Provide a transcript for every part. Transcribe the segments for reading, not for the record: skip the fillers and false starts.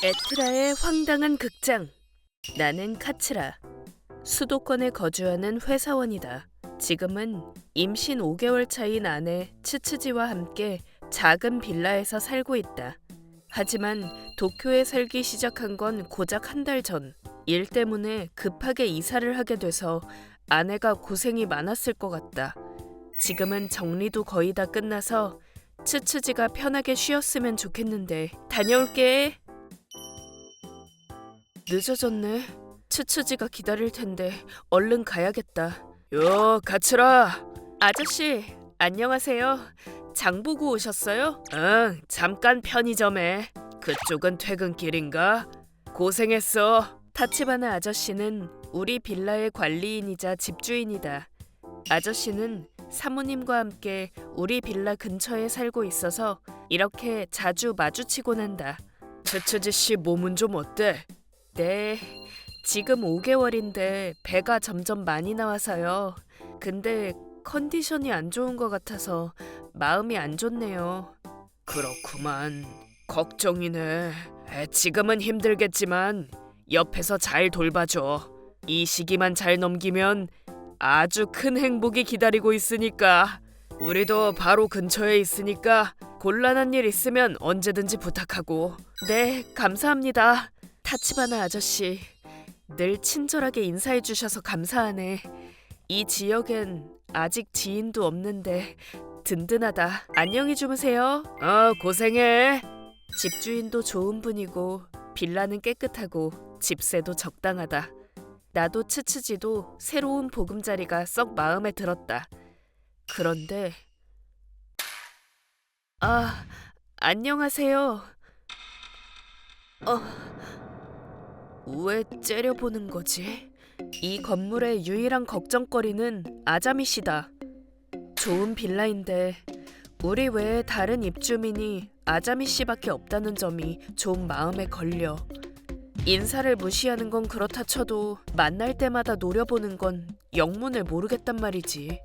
에트라의 황당한 극장. 나는 카츠라. 수도권에 거주하는 회사원이다. 지금은 임신 5개월 차인 아내 츠츠지와 함께 작은 빌라에서 살고 있다. 하지만 도쿄에 살기 시작한 건 고작 한 달 전. 일 때문에 급하게 이사를 하게 돼서 아내가 고생이 많았을 것 같다. 지금은 정리도 거의 다 끝나서 츠츠지가 편하게 쉬었으면 좋겠는데. 다녀올게. 늦어졌네. 츠츠지가 기다릴 텐데 얼른 가야겠다. 요, 카츠라. 아저씨, 안녕하세요. 장 보고 오셨어요? 응, 잠깐 편의점에. 그쪽은 퇴근길인가? 고생했어. 타치바나 아저씨는 우리 빌라의 관리인이자 집주인이다. 아저씨는 사모님과 함께 우리 빌라 근처에 살고 있어서 이렇게 자주 마주치곤 한다. 츠츠지 씨 몸은 좀 어때? 네, 지금 5개월인데 배가 점점 많이 나와서요. 근데 컨디션이 안 좋은 것 같아서 마음이 안 좋네요. 그렇구만. 걱정이네. 지금은 힘들겠지만 옆에서 잘 돌봐줘. 이 시기만 잘 넘기면 아주 큰 행복이 기다리고 있으니까. 우리도 바로 근처에 있으니까 곤란한 일 있으면 언제든지 부탁하고. 네, 감사합니다. 타치바나 아저씨, 늘 친절하게 인사해 주셔서 감사하네. 이 지역엔 아직 지인도 없는데 든든하다. 안녕히 주무세요. 고생해. 집주인도 좋은 분이고 빌라는 깨끗하고 집세도 적당하다. 나도 츠츠지도 새로운 보금자리가 썩 마음에 들었다. 그런데 안녕하세요. 왜 째려보는 거지? 이 건물의 유일한 걱정거리는 아자미 씨다. 좋은 빌라인데 우리 외에 다른 입주민이 아자미 씨밖에 없다는 점이 좀 마음에 걸려. 인사를 무시하는 건 그렇다 쳐도 만날 때마다 노려보는 건 영문을 모르겠단 말이지.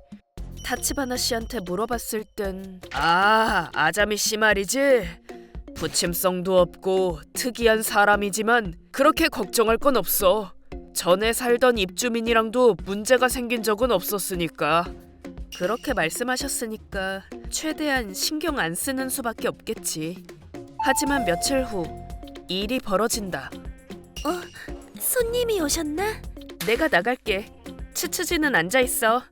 타치바나 씨한테 물어봤을 땐 아자미 씨 말이지? 부침성도 없고 특이한 사람이지만 그렇게 걱정할 건 없어. 전에 살던 입주민이랑도 문제가 생긴 적은 없었으니까. 그렇게 말씀하셨으니까 최대한 신경 안 쓰는 수밖에 없겠지. 하지만 며칠 후 일이 벌어진다. 손님이 오셨나? 내가 나갈게. 츠츠지는 앉아있어.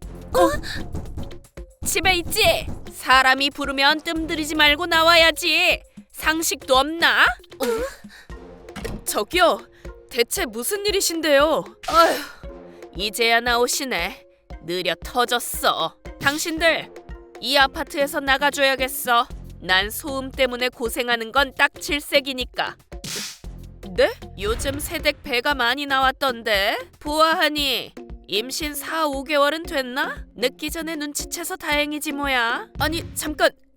집에 있지? 사람이 부르면 뜸들이지 말고 나와야지. 상식도 없나? 저기요, 대체 무슨 일이신데요? 이제야 나오시네. 느려 터졌어. 당신들, 이 아파트에서 나가줘야겠어. 난 소음 때문에 고생하는 건 딱 질색이니까. 네? 요즘 새댁 배가 많이 나왔던데? 보아하니 임신 4, 5개월은 됐나? 늦기 전에 눈치채서 다행이지 뭐야. 아니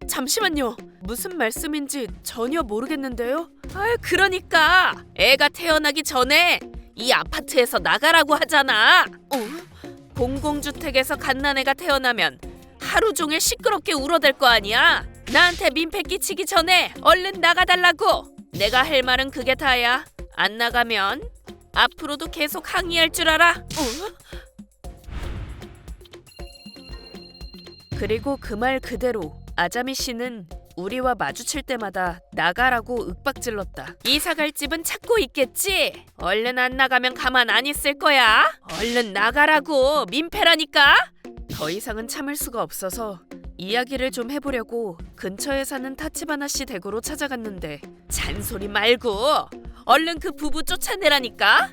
잠시만요. 무슨 말씀인지 전혀 모르겠는데요? 그러니까 애가 태어나기 전에 이 아파트에서 나가라고 하잖아. 공공주택에서 갓난애가 태어나면 하루 종일 시끄럽게 울어댈 거 아니야? 나한테 민폐 끼치기 전에 얼른 나가달라고. 내가 할 말은 그게 다야. 안 나가면 앞으로도 계속 항의할 줄 알아. 그리고 그 말 그대로 아자미 씨는 우리와 마주칠 때마다 나가라고 윽박질렀다. 이사 갈 집은 찾고 있겠지? 얼른 안 나가면 가만 안 있을 거야. 얼른 나가라고. 민폐라니까. 더 이상은 참을 수가 없어서 이야기를 좀 해보려고 근처에 사는 타치바나 씨 댁으로 찾아갔는데 잔소리 말고 얼른 그 부부 쫓아내라니까.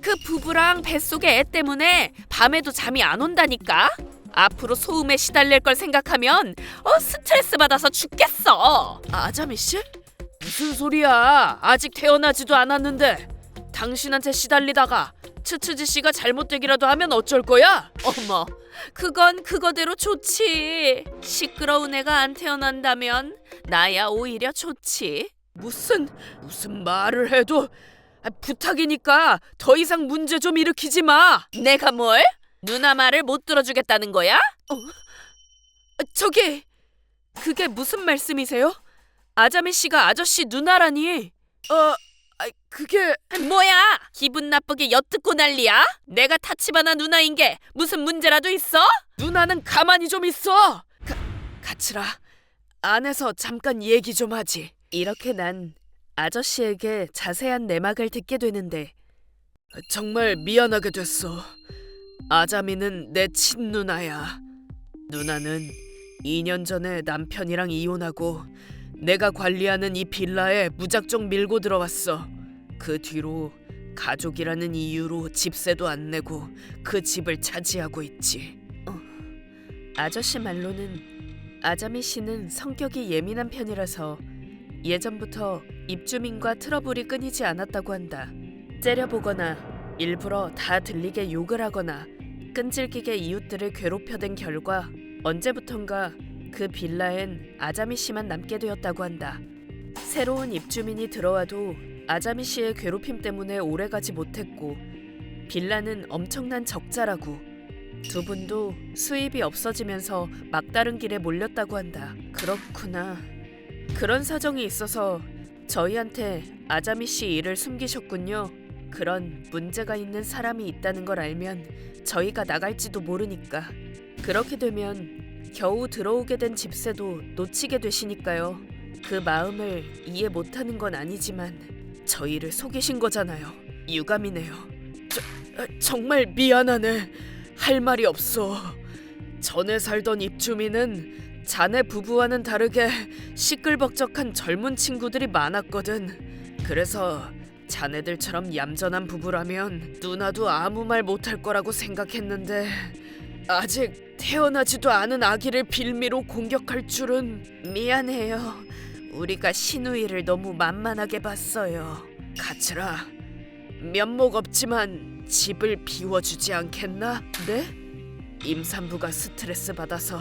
그 부부랑 뱃속의 애 때문에 밤에도 잠이 안 온다니까. 앞으로 소음에 시달릴 걸 생각하면 스트레스 받아서 죽겠어. 아자미 씨? 무슨 소리야? 아직 태어나지도 않았는데. 당신한테 시달리다가 츠츠지 씨가 잘못되기라도 하면 어쩔 거야? 어머, 그건 그거대로 좋지. 시끄러운 애가 안 태어난다면 나야 오히려 좋지. 무슨 말을 해도 부탁이니까 더 이상 문제 좀 일으키지 마. 내가 뭘? 누나 말을 못 들어주겠다는 거야? 저기, 그게 무슨 말씀이세요? 아자미 씨가 아저씨 누나라니. 그게 뭐야? 기분 나쁘게 엿듣고 난리야? 내가 타치바나 누나인 게 무슨 문제라도 있어? 누나는 가만히 좀 있어. 가츠라, 안에서 잠깐 얘기 좀 하지. 이렇게 난 아저씨에게 자세한 내막을 듣게 되는데 정말 미안하게 됐어. 아자미는 내 친누나야. 누나는 2년 전에 남편이랑 이혼하고 내가 관리하는 이 빌라에 무작정 밀고 들어왔어. 그 뒤로 가족이라는 이유로 집세도 안 내고 그 집을 차지하고 있지. 아저씨 말로는 아자미 씨는 성격이 예민한 편이라서 예전부터 입주민과 트러블이 끊이지 않았다고 한다. 째려보거나 일부러 다 들리게 욕을 하거나 끈질기게 이웃들을 괴롭혀댄 결과 언제부턴가 그 빌라엔 아자미 씨만 남게 되었다고 한다. 새로운 입주민이 들어와도 아자미 씨의 괴롭힘 때문에 오래가지 못했고 빌라는 엄청난 적자라고 두 분도 수입이 없어지면서 막다른 길에 몰렸다고 한다. 그렇구나. 그런 사정이 있어서 저희한테 아자미 씨 일을 숨기셨군요. 그런 문제가 있는 사람이 있다는 걸 알면 저희가 나갈지도 모르니까. 그렇게 되면 겨우 들어오게 된 집세도 놓치게 되시니까요. 그 마음을 이해 못하는 건 아니지만 저희를 속이신 거잖아요. 유감이네요. 정말 미안하네. 할 말이 없어. 전에 살던 입주민은 자네 부부와는 다르게 시끌벅적한 젊은 친구들이 많았거든. 그래서 자네들처럼 얌전한 부부라면 누나도 아무 말 못할 거라고 생각했는데 아직 태어나지도 않은 아기를 빌미로 공격할 줄은. 미안해요. 우리가 시누이를 너무 만만하게 봤어요. 가츠라, 면목 없지만 집을 비워주지 않겠나? 네? 임산부가 스트레스 받아서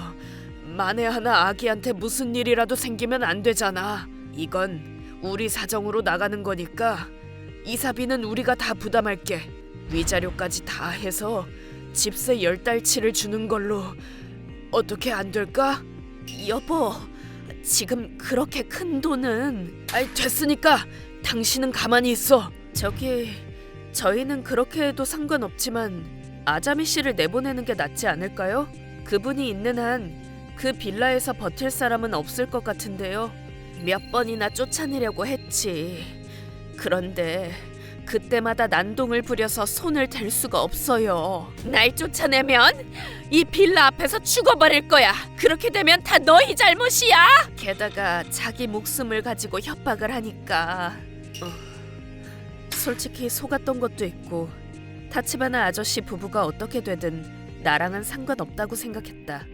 만에 하나 아기한테 무슨 일이라도 생기면 안 되잖아. 이건 우리 사정으로 나가는 거니까 이사비는 우리가 다 부담할게. 위자료까지 다 해서 집세 10달치를 주는 걸로 어떻게 안 될까? 여보, 지금 그렇게 큰 돈은. 됐으니까 당신은 가만히 있어. 저희는 그렇게 해도 상관없지만 아자미 씨를 내보내는 게 낫지 않을까요? 그분이 있는 한 그 빌라에서 버틸 사람은 없을 것 같은데요. 몇 번이나 쫓아내려고 했지. 그런데 그때마다 난동을 부려서 손을 댈 수가 없어요. 날 쫓아내면 이 빌라 앞에서 죽어버릴 거야. 그렇게 되면 다 너희 잘못이야. 게다가 자기 목숨을 가지고 협박을 하니까 솔직히 속았던 것도 있고 타치바나 아저씨 부부가 어떻게 되든 나랑은 상관없다고 생각했다.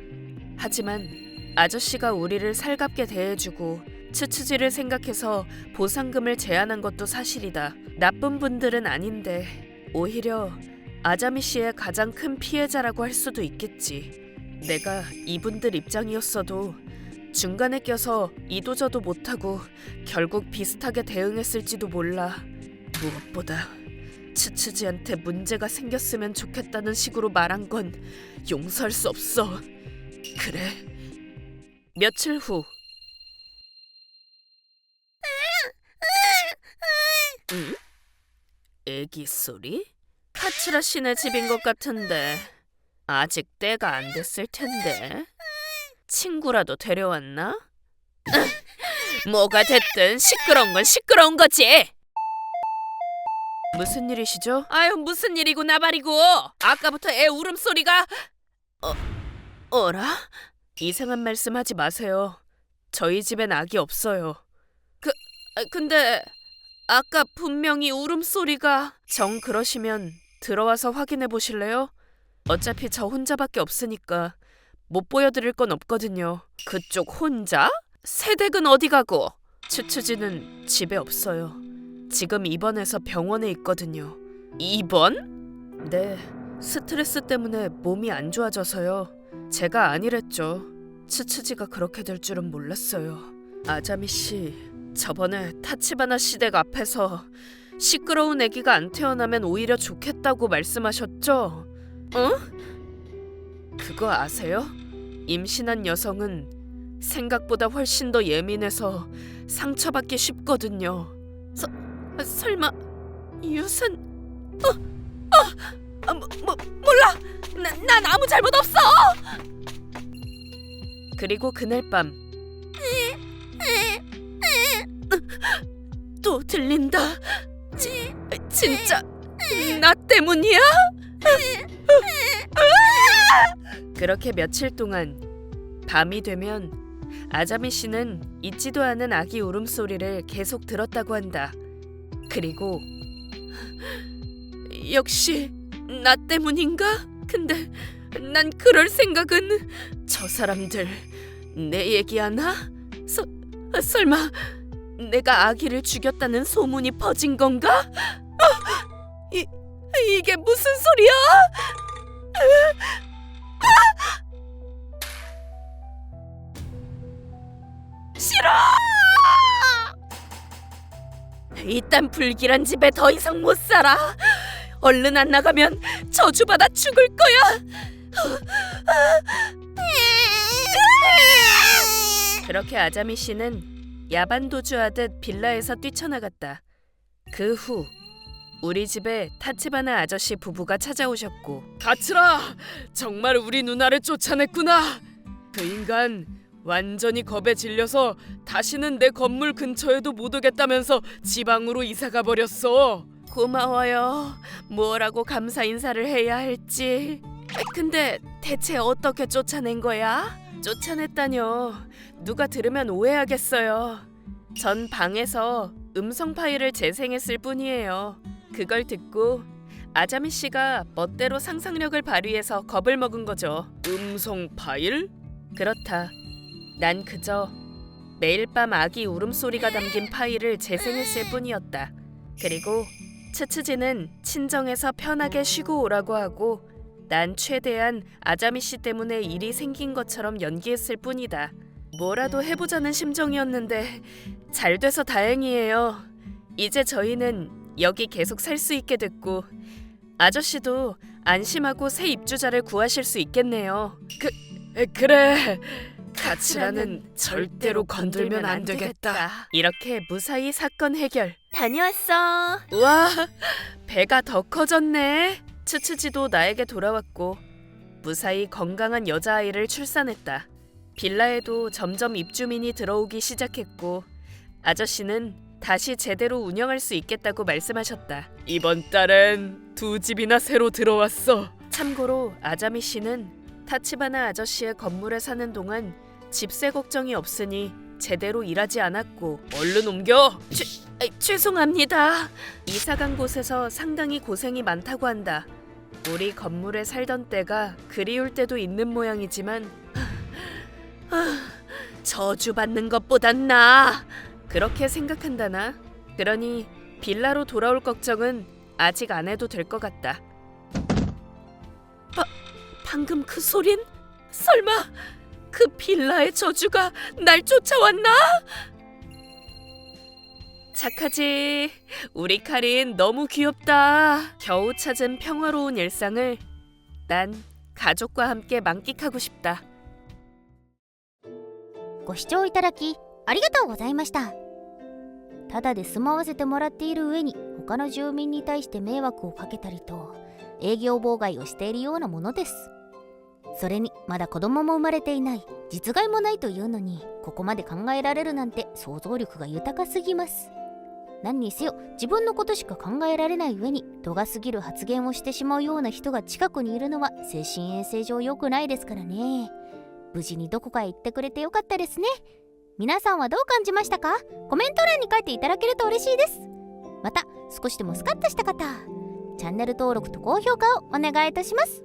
하지만 아저씨가 우리를 살갑게 대해주고 츠츠지를 생각해서 보상금을 제안한 것도 사실이다. 나쁜 분들은 아닌데 오히려 아자미 씨의 가장 큰 피해자라고 할 수도 있겠지. 내가 이분들 입장이었어도 중간에 껴서 이도저도 못하고 결국 비슷하게 대응했을지도 몰라. 무엇보다 츠츠지한테 문제가 생겼으면 좋겠다는 식으로 말한 건 용서할 수 없어. 그래. 며칠 후. 응? 애기 소리? 카츠라 씨네 집인 것 같은데 아직 때가 안 됐을 텐데 친구라도 데려왔나? 뭐가 됐든 시끄러운 건 시끄러운 거지. 무슨 일이시죠? 아유, 무슨 일이고 나발이고. 아까부터 애 울음소리가. 어라? 이상한 말씀하지 마세요. 저희 집엔 아기 없어요. 근데 아까 분명히 울음소리가. 정 그러시면 들어와서 확인해 보실래요? 어차피 저 혼자밖에 없으니까 못 보여드릴 건 없거든요. 그쪽 혼자? 새댁은 어디 가고? 추추지는 집에 없어요. 지금 입원해서 병원에 있거든요. 입원? 네, 스트레스 때문에 몸이 안 좋아져서요. 제가 아니랬죠. 츠츠지가 그렇게 될 줄은 몰랐어요. 아자미 씨, 저번에 타치바나 시댁 앞에서 시끄러운 아기가 안 태어나면 오히려 좋겠다고 말씀하셨죠? 그거 아세요? 임신한 여성은 생각보다 훨씬 더 예민해서 상처받기 쉽거든요. 설마 유슨? 몰라. 난 아무 잘못 없어. 그리고 그날 밤 또 들린다. 진짜 나 때문이야? 그렇게 며칠 동안 밤이 되면 아자미 씨는 잊지도 않은 아기 울음소리를 계속 들었다고 한다. 그리고 역시 나 때문인가? 근데 난 그럴 생각은 저 사람들 내 얘기하나? 설마 내가 아기를 죽였다는 소문이 퍼진 건가? 이게 무슨 소리야? 싫어! 이딴 불길한 집에 더 이상 못 살아. 얼른 안 나가면 저주받아 죽을 거야. 그렇게 아자미 씨는 야반 도주하듯 빌라에서 뛰쳐나갔다. 그 후 우리 집에 타치바나 아저씨 부부가 찾아오셨고, 가츠라! 정말 우리 누나를 쫓아냈구나. 그 인간 완전히 겁에 질려서 다시는 내 건물 근처에도 못 오겠다면서 지방으로 이사가 버렸어. 고마워요. 뭐라고 감사 인사를 해야 할지. 근데 대체 어떻게 쫓아낸 거야? 쫓아냈다뇨. 누가 들으면 오해하겠어요. 전 방에서 음성 파일을 재생했을 뿐이에요. 그걸 듣고 아자미 씨가 멋대로 상상력을 발휘해서 겁을 먹은 거죠. 음성 파일? 그렇다. 난 그저 매일 밤 아기 울음소리가 담긴 파일을 재생했을 뿐이었다. 그리고 츠츠지는 친정에서 편하게 쉬고 오라고 하고, 난 최대한 아자미 씨 때문에 일이 생긴 것처럼 연기했을 뿐이다. 뭐라도 해보자는 심정이었는데 잘 돼서 다행이에요. 이제 저희는 여기 계속 살 수 있게 됐고, 아저씨도 안심하고 새 입주자를 구하실 수 있겠네요. 그래. 가츠라는 절대로 건들면 안 되겠다. 이렇게 무사히 사건 해결. 다녀왔어. 우와, 배가 더 커졌네. 츠츠지도 나에게 돌아왔고 무사히 건강한 여자아이를 출산했다. 빌라에도 점점 입주민이 들어오기 시작했고, 아저씨는 다시 제대로 운영할 수 있겠다고 말씀하셨다. 이번 달엔 2집이나 새로 들어왔어. 참고로 아자미 씨는 타치바나 아저씨의 건물에 사는 동안 집세 걱정이 없으니 제대로 일하지 않았고, 얼른 옮겨. 죄송합니다. 이사간 곳에서 상당히 고생이 많다고 한다. 우리 건물에 살던 때가 그리울 때도 있는 모양이지만 저주받는 것보단 나아. 그렇게 생각한다나? 그러니 빌라로 돌아올 걱정은 아직 안 해도 될 것 같다. 방금 그 소린? 설마 그 빌라의 저주가 날 쫓아왔나? 착하지. 우리 카린 너무 귀엽다. 겨우 찾은 평화로운 일상을 난 가족과 함께 만끽하고 싶다. ご視聴いただきありがとうございました。ただで住まわせてもらっている上に他の住民に対して迷惑をかけたりと営業妨害をしているようなものです。それにまだ子供も生まれていない、実害もないというのにここまで考えられるなんて想像力が豊かすぎます。何にせよ自分のことしか考えられない上に度が過ぎる発言をしてしまうような人が近くにいるのは精神衛生上良くないですからね。無事にどこかへ行ってくれてよかったですね。皆さんはどう感じましたか？コメント欄に書いていただけると嬉しいです。また少しでもスカッとした方、チャンネル登録と高評価をお願いいたします。